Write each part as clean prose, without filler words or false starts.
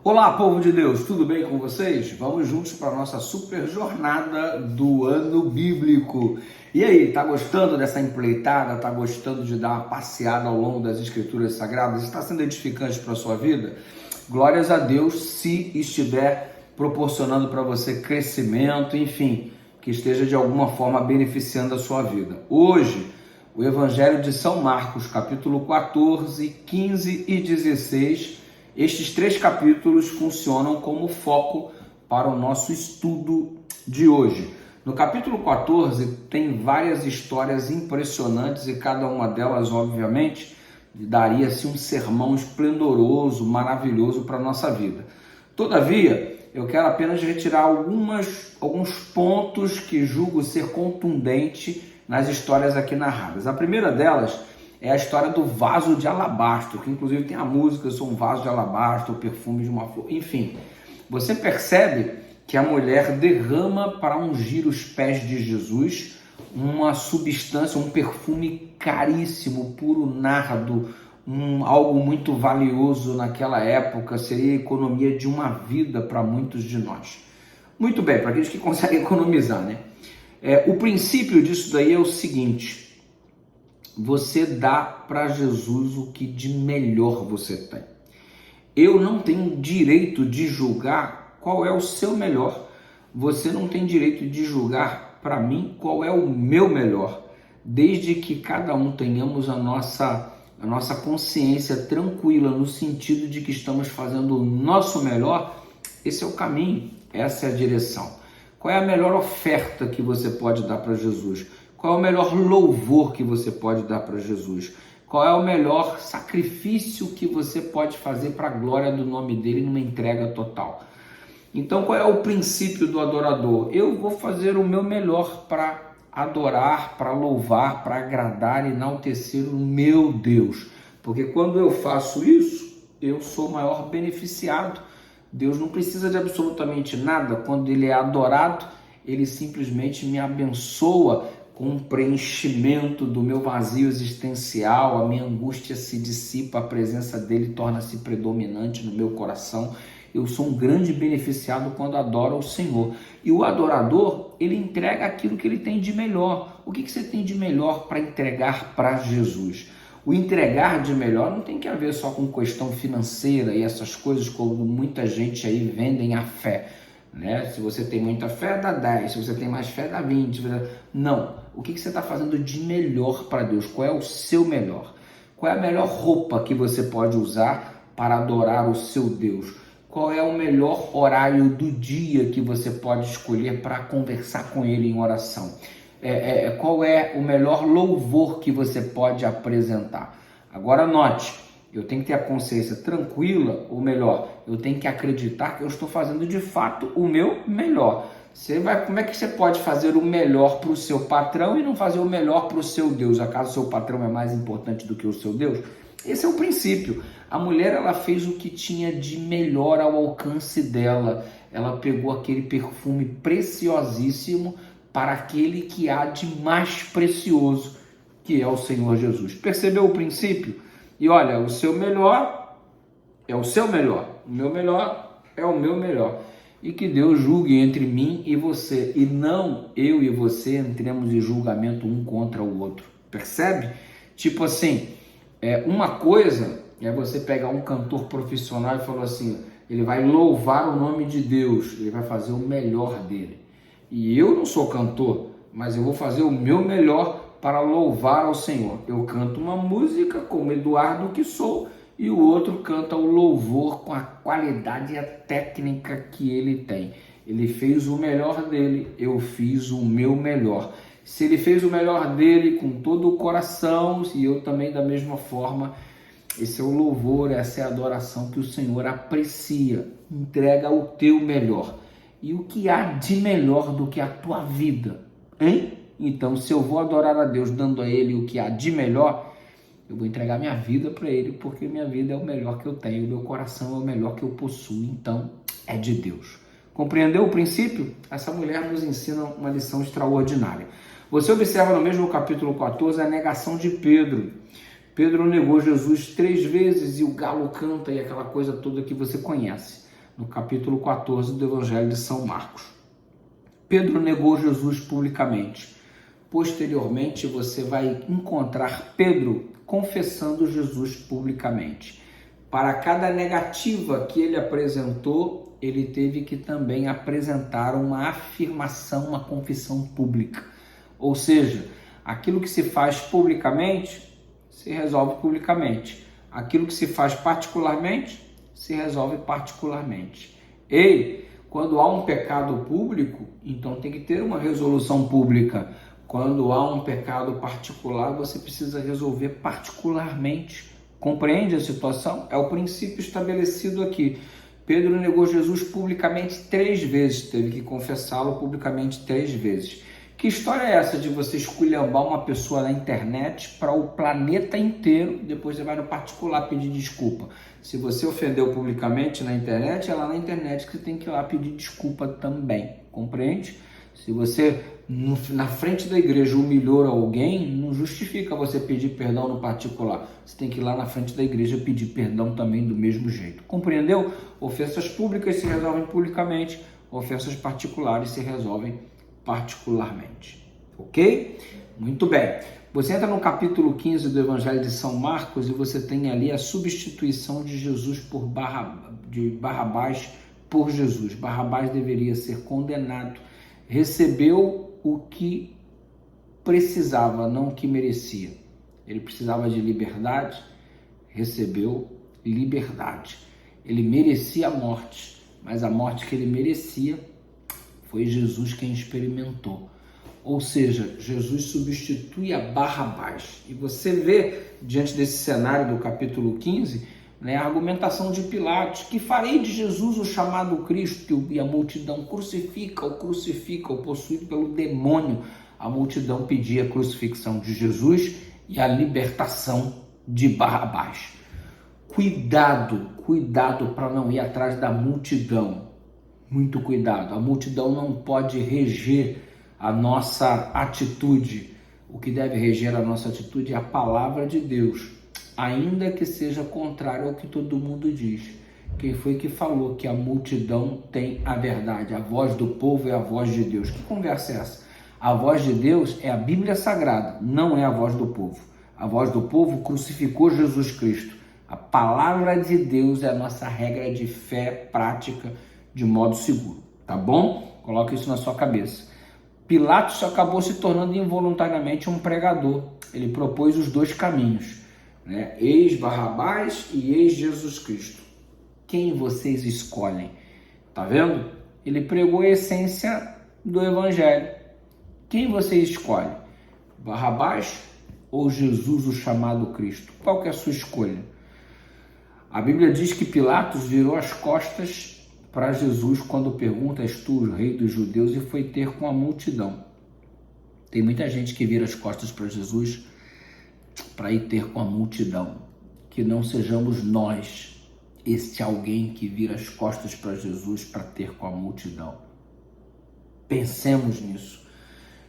Olá, povo de Deus, tudo bem com vocês? Vamos juntos para a nossa super jornada do ano bíblico. E aí, tá gostando dessa empreitada? Tá gostando de dar uma passeada ao longo das Escrituras Sagradas? Está sendo edificante para a sua vida? Glórias a Deus se estiver proporcionando para você crescimento, enfim, que esteja de alguma forma beneficiando a sua vida. Hoje, o Evangelho de São Marcos, capítulo 14, 15 e 16, estes 3 capítulos funcionam como foco para o nosso estudo de hoje. No capítulo 14 tem várias histórias impressionantes e cada uma delas, obviamente, daria-se um sermão esplendoroso, maravilhoso para a nossa vida. Todavia, eu quero apenas retirar alguns pontos que julgo ser contundente nas histórias aqui narradas. A primeira delas é a história do vaso de alabastro, que inclusive tem a música, eu sou um vaso de alabastro, o perfume de uma flor, enfim. Você percebe que a mulher derrama para ungir os pés de Jesus uma substância, um perfume caríssimo, puro nardo, algo muito valioso naquela época, seria a economia de uma vida para muitos de nós. Muito bem, para aqueles que conseguem economizar, né? O princípio disso daí é o seguinte: você dá para Jesus o que de melhor você tem. Eu não tenho direito de julgar qual é o seu melhor. Você não tem direito de julgar para mim qual é o meu melhor. Desde que cada um tenhamos a nossa consciência tranquila no sentido de que estamos fazendo o nosso melhor, esse é o caminho, essa é a direção. Qual é a melhor oferta que você pode dar para Jesus? Qual é o melhor louvor que você pode dar para Jesus? Qual é o melhor sacrifício que você pode fazer para a glória do nome dele numa entrega total? Então, qual é o princípio do adorador? Eu vou fazer o meu melhor para adorar, para louvar, para agradar e enaltecer o meu Deus. Porque quando eu faço isso, eu sou o maior beneficiado. Deus não precisa de absolutamente nada. Quando ele é adorado, ele simplesmente me abençoa com um preenchimento do meu vazio existencial, a minha angústia se dissipa, a presença dele torna-se predominante no meu coração. Eu sou um grande beneficiado quando adoro o Senhor. E o adorador, ele entrega aquilo que ele tem de melhor. O que você tem de melhor para entregar para Jesus? O entregar de melhor não tem que ver só com questão financeira e essas coisas como muita gente aí vendem a fé. Né? Se você tem muita fé, dá 10. Se você tem mais fé, dá 20. Não. O que você está fazendo de melhor para Deus? Qual é o seu melhor? Qual é a melhor roupa que você pode usar para adorar o seu Deus? Qual é o melhor horário do dia que você pode escolher para conversar com Ele em oração? Qual é o melhor louvor que você pode apresentar? Agora note, eu tenho que ter a consciência tranquila, ou melhor, eu tenho que acreditar que eu estou fazendo de fato o meu melhor. Como é que você pode fazer o melhor para o seu patrão e não fazer o melhor para o seu Deus? Acaso o seu patrão é mais importante do que o seu Deus? Esse é o princípio. A mulher, ela fez o que tinha de melhor ao alcance dela. Ela pegou aquele perfume preciosíssimo para aquele que há de mais precioso, que é o Senhor Jesus. Percebeu o princípio? E olha, o seu melhor é o seu melhor. O meu melhor é o meu melhor. E que Deus julgue entre mim e você, e não eu e você entremos em julgamento um contra o outro. Percebe? Tipo assim, uma coisa é você pegar um cantor profissional e falar assim, ele vai louvar o nome de Deus, ele vai fazer o melhor dele. E eu não sou cantor, mas eu vou fazer o meu melhor para louvar ao Senhor. Eu canto uma música como Eduardo que sou, e o outro canta o louvor com a qualidade e a técnica que ele tem. Ele fez o melhor dele, eu fiz o meu melhor. Se ele fez o melhor dele com todo o coração, e eu também da mesma forma, esse é o louvor, essa é a adoração que o Senhor aprecia. Entrega o teu melhor. E o que há de melhor do que a tua vida? Hein? Então, se eu vou adorar a Deus dando a Ele o que há de melhor, eu vou entregar minha vida para Ele, porque minha vida é o melhor que eu tenho, o meu coração é o melhor que eu possuo, então é de Deus. Compreendeu o princípio? Essa mulher nos ensina uma lição extraordinária. Você observa no mesmo capítulo 14 a negação de Pedro. Pedro negou Jesus 3 vezes e o galo canta e aquela coisa toda que você conhece, no capítulo 14 do Evangelho de São Marcos. Pedro negou Jesus publicamente. Posteriormente, você vai encontrar Pedro confessando Jesus publicamente. Para cada negativa que ele apresentou, ele teve que também apresentar uma afirmação, uma confissão pública. Ou seja, aquilo que se faz publicamente, se resolve publicamente. Aquilo que se faz particularmente, se resolve particularmente. E quando há um pecado público, então tem que ter uma resolução pública. Quando há um pecado particular, você precisa resolver particularmente. Compreende a situação? É o princípio estabelecido aqui. Pedro negou Jesus publicamente 3 vezes, teve que confessá-lo publicamente 3 vezes. Que história é essa de você esculhambar uma pessoa na internet para o planeta inteiro, depois você vai no particular pedir desculpa? Se você ofendeu publicamente na internet, é lá na internet que você tem que ir lá pedir desculpa também, compreende? Se você na frente da igreja humilhou alguém, não justifica você pedir perdão no particular. Você tem que ir lá na frente da igreja pedir perdão também do mesmo jeito. Compreendeu? Ofensas públicas se resolvem publicamente, ofensas particulares se resolvem particularmente. Ok? Muito bem. Você entra no capítulo 15 do Evangelho de São Marcos e você tem ali a substituição de Jesus de Barrabás por Jesus. Barrabás deveria ser condenado. Recebeu o que precisava, não o que merecia. Ele precisava de liberdade, recebeu liberdade. Ele merecia a morte, mas a morte que ele merecia foi Jesus quem experimentou. Ou seja, Jesus substitui a Barrabás. E você vê, diante desse cenário do capítulo 15, a argumentação de Pilatos: que farei de Jesus o chamado Cristo? E a multidão: crucifica-o, possuído pelo demônio. A multidão pedia a crucifixão de Jesus e a libertação de Barrabás. Cuidado para não ir atrás da multidão. Muito cuidado. A multidão não pode reger a nossa atitude. O que deve reger a nossa atitude é a palavra de Deus, ainda que seja contrário ao que todo mundo diz. Quem foi que falou que a multidão tem a verdade? A voz do povo é a voz de Deus. Que conversa é essa? A voz de Deus é a Bíblia Sagrada, não é a voz do povo. A voz do povo crucificou Jesus Cristo. A palavra de Deus é a nossa regra de fé prática de modo seguro, tá bom? Coloque isso na sua cabeça. Pilatos acabou se tornando involuntariamente um pregador. Ele propôs os 2 caminhos, ex Barrabás e ex Jesus Cristo. Quem vocês escolhem? Tá vendo? Ele pregou a essência do Evangelho. Quem você escolhe? Barrabás ou Jesus, o chamado Cristo? Qual que é a sua escolha? A Bíblia diz que Pilatos virou as costas para Jesus quando pergunta: és tu o rei dos judeus? E foi ter com a multidão. Tem muita gente que vira as costas para Jesus para ir ter com a multidão. Que não sejamos nós este alguém que vira as costas para Jesus para ter com a multidão. Pensemos nisso.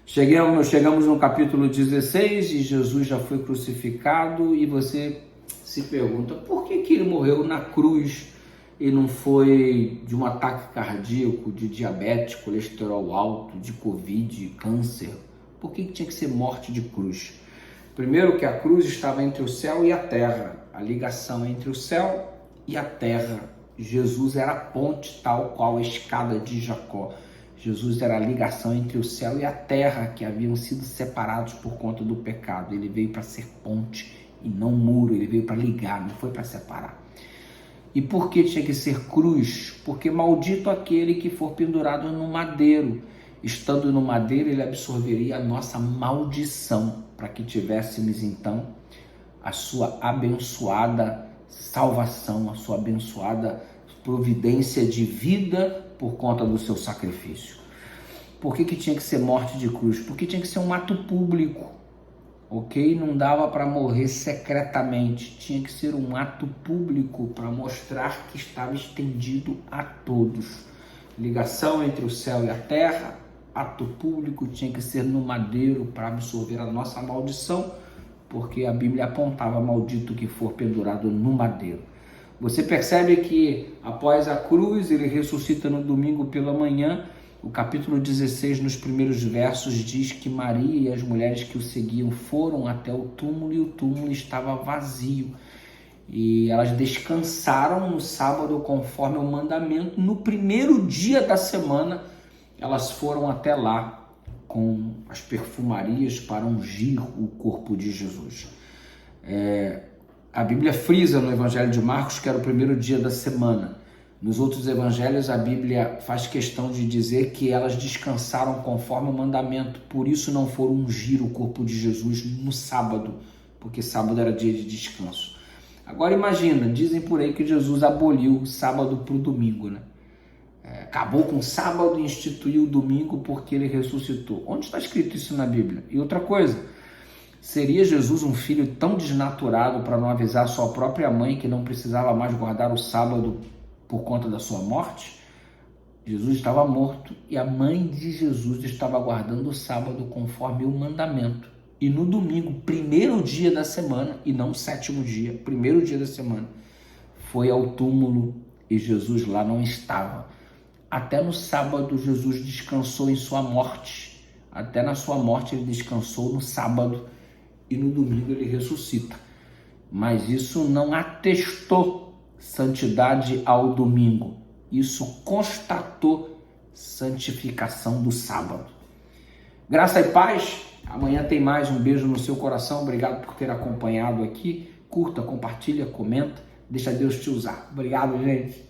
Chegamos no capítulo 16 e Jesus já foi crucificado e você se pergunta: por que ele morreu na cruz e não foi de um ataque cardíaco, de diabetes, colesterol alto, de Covid, câncer? Por que tinha que ser morte de cruz? Primeiro, que a cruz estava entre o céu e a terra, a ligação entre o céu e a terra. Jesus era a ponte, tal qual a escada de Jacó. Jesus era a ligação entre o céu e a terra, que haviam sido separados por conta do pecado. Ele veio para ser ponte e não muro, ele veio para ligar, não foi para separar. E por que tinha que ser cruz? Porque maldito aquele que for pendurado no madeiro. Estando no madeiro, ele absorveria a nossa maldição, para que tivéssemos então a sua abençoada salvação, a sua abençoada providência de vida por conta do seu sacrifício. Por que tinha que ser morte de cruz? Porque tinha que ser um ato público, ok? Não dava para morrer secretamente, tinha que ser um ato público para mostrar que estava estendido a todos. Ligação entre o céu e a terra, ato público, tinha que ser no madeiro para absorver a nossa maldição, porque a Bíblia apontava maldito que for pendurado no madeiro. Você percebe que após a cruz ele ressuscita no domingo pela manhã. O capítulo 16, nos primeiros versos, diz que Maria e as mulheres que o seguiam foram até o túmulo e o túmulo estava vazio. E elas descansaram no sábado conforme o mandamento. No primeiro dia da semana, elas foram até lá com as perfumarias para ungir o corpo de Jesus. A Bíblia frisa no Evangelho de Marcos que era o primeiro dia da semana. Nos outros evangelhos, a Bíblia faz questão de dizer que elas descansaram conforme o mandamento, por isso não foram ungir o corpo de Jesus no sábado, porque sábado era dia de descanso. Agora imagina, dizem por aí que Jesus aboliu o sábado para o domingo, né? Acabou com o sábado e instituiu o domingo porque ele ressuscitou. Onde está escrito isso na Bíblia? E outra coisa, seria Jesus um filho tão desnaturado para não avisar sua própria mãe que não precisava mais guardar o sábado por conta da sua morte? Jesus estava morto e a mãe de Jesus estava guardando o sábado conforme o mandamento. E no domingo, primeiro dia da semana, e não sétimo dia, primeiro dia da semana, foi ao túmulo e Jesus lá não estava. Até no sábado Jesus descansou em sua morte. Até na sua morte ele descansou no sábado e no domingo ele ressuscita. Mas isso não atestou santidade ao domingo. Isso constatou santificação do sábado. Graça e paz. Amanhã tem mais. Um beijo no seu coração. Obrigado por ter acompanhado aqui. Curta, compartilha, comenta. Deixa Deus te usar. Obrigado, gente.